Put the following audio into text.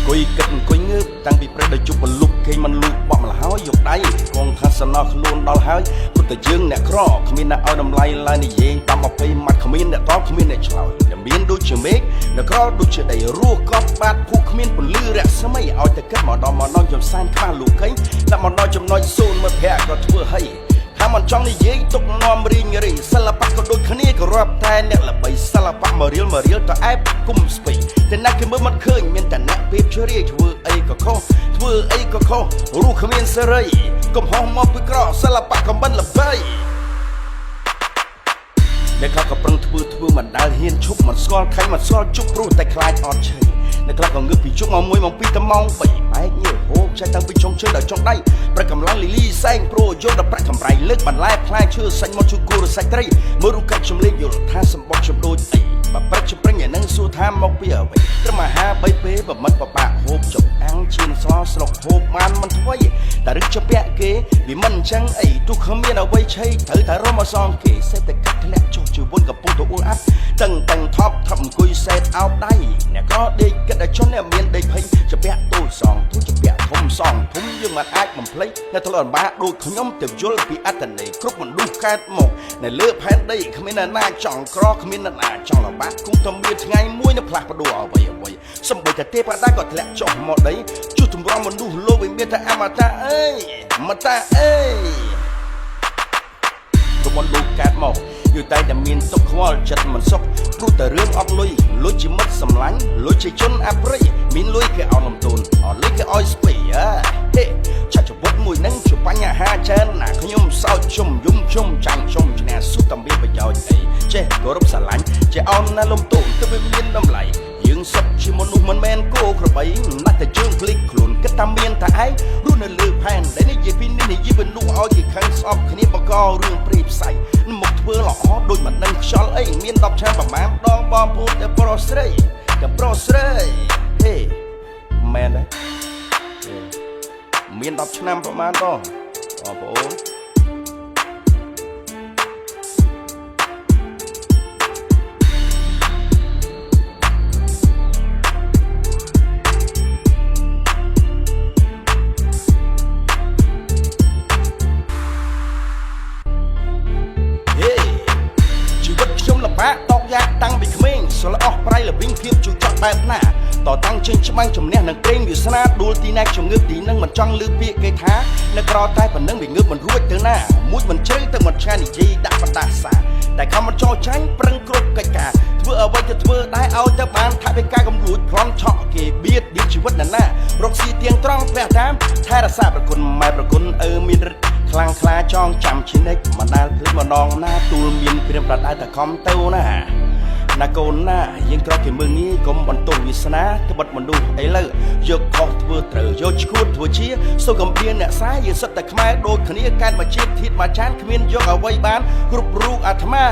អង្គុយគិតអង្គុយងើបតាំងពីព្រឹកដល់ជប់បលុបគេមិនលូកបក់ម្ល៉េះហើយយកដៃកងថាសណោះខ្លួនដល់ហើយព្រោះតែយើងអ្នកក្រគ្មានអ្នកឲ្យតម្លៃឡើយនិយាយតាម20ម៉ាត់គ្មានអ្នកតបគ្មានអ្នកឆ្លើយតែមានដូចជាមេឃអ្នកក្រដូចជាដីរស់កប់បាត់ភូគ្មានពលឺរស្មីឲ្យតែគិតមកដល់ចំសានខ្វះលូកេងដាក់មកដល់ចំណុច0មិត្តភក្តិក៏ធ្វើឲ្យថាមិនចង់និយាយទុកនាំរីងរីសិល្បៈក៏ដូចគ្នាក៏រាប់តែអ្នកល្បីសិល្បៈមករៀលទៅអែបគុំស្ពីតែអ្នកគេមើលមិនឃើញមានតែអ្នកពេបជ្រាយធ្វើអីក៏ខុសរស់គ្មានសេរីកំហុសមកពីក្រសិល្បៈក៏មិនល្បីអ្នកខ្លះក៏ប្រឹងធ្វើមិនដែលហ៊ានឈប់មិនស្គាល់ខៃមិនស្គាល់ជប់ព្រោះតែខ្លាចអត់ឈើអ្នកខ្លះក៏ងើបពីជប់មក1មក2ទៅម៉ោង3បែកញើហូបចែកតាំងពីចុងជើងដល់ចុងដៃប្រកម្លាំងលីសែងប្រូយកដល់ប្រាក់កម្រៃលើកបន្លែផ្លែឈើសាច់មកជួយគូរសាច់ត្រីមើលរូបកាត់ជំលេងយល់ថាសម្បកជំដូចអីបើប្រាក់ជំព្រិញឯនឹងសួរថាមកពីអ្វីត្រឹមអាហារ3ពេលបមិត្តបបាក់ហូបចុកអាំងឈានស្លោស្រុកហូបបានមិនថ្មីតែរឹកជាពាក់គេវាមិនអញ្ចឹងអីទោះគ្មានអ្វីឆេត្រូវតែរមអសងគេសេតែកាត់ធ្លាក់ចុះជីវិតកំពុងទៅអ៊ូលអាប់តឹងថប់អង្គុយសេតអោបដៃអ្នកក៏ដេកគិតឲ្យជន់អ្នកមានដេកភ័យជាពាក់ទូសងទូជាពាក់ធំសងធំយើងមិនអាចបំភ្លេចតែធ្លាប់អំបាដូចខ្ញុំទៅយល់ពីអត្តន័យគ្រប់មនុស្សកើតមកនៅលើផែនដីគ្មានអ្នកណាចង់ក្រគ្មានអ្នកណាចង់លំបាកគង់តែមានថ្ងៃមួយនៅផ្លាស់ប្ដូរអ្វីសំបីតែទេបដាក៏ធ្លាក់ចុះមកដីជួសទម្រាំមនុស្សលោកវាមានតែអមតាអើយមតាអើយប្រពន្ធលោកកើតមកយូរតែមានទុកខ្វល់ចិត្តមិនសុខព្រោះតែរឿងអត់លុយជាមិត្តសម្លាញ់លុយជាជនអប្រិយមានលុយគេអោនលំទូនអត់លុយគេឲ្យស្ពីហេចាច់ជីវិតមួយនឹងជាបញ្ហាច្រើនណាខ្ញុំសោចជុំយំជុំចាញ់ជុំឈ្នះសុទ្ធតែមានប្រយោជន៍អីចេះគោរពស្រឡាញ់ចេះអោនណាលំទូនទៅវាមានតម្លៃយើងសុខជាមនុស្សមិនមែនគោក្របីណាស់តែជើងភ្លេចខ្លួនគិតថាមានតែឯងរស់នៅលើផែនដែលនិយាយពីនេះនិយាយមនុស្សឲ្យគេខឹងស្អប់គ្នាបករឿងព្រីផ្សៃមកធ្វើល្អដូចមិនដឹងខ្យល់អីមាន10ឆ្នាំប្រមាណដងបងប្អូនតែប្រុសស្រីហេមែនទេមាន10ឆ្នាំប្រមាណបងប្អូនតកយ៉ាតាំងពីក្មេងស្លអស់ប្រៃលវិញភាពជួយចត់បែបណាតតាំងចេញច្បាំងជំនះនឹងព្រេងវាសនាដួលទីណាជំងឺទីនឹងមិនចង់លឺពាក្យគេថានៅក្រតែប៉ុណ្ណឹងវាងើបមិនរួចទៅណាមួយមិនជ្រៅទៅមិនឆ្ងាយនិយាយដាក់បណ្ដាសាតែខំមិនចោលចាញ់ប្រឹងគ្រប់កិច្ចការធ្វើអ្វីទៅធ្វើដែរឲ្យទៅបានថាវិការកំលួចប្រំឆក់គេបៀតឌីជីវិតណារកស៊ីទៀងត្រង់ព្រះតាមថែរក្សាប្រគុណម៉ែប្រគុណមានរិទ្ធខ្លាំងខ្លាចងចាំឈិនិចមិនដែលភ្លេចម្ដងណាទូលមានព្រាមប្រដៅតែខំទៅណាកូនណាយើងក្រគេមើងងាយកុំបន្ទោសវាសនាត្បិតមនុស្សឥឡូវយកខុសធ្វើត្រូវយកឈួតធ្វើជាសូកំព្រានអ្នកសាយើងសិតតែខ្មែរដូចគ្នាកើតមកជាតិធាតមកចានគ្មានយកអ្វីបានគ្រប់រូបអាត្មា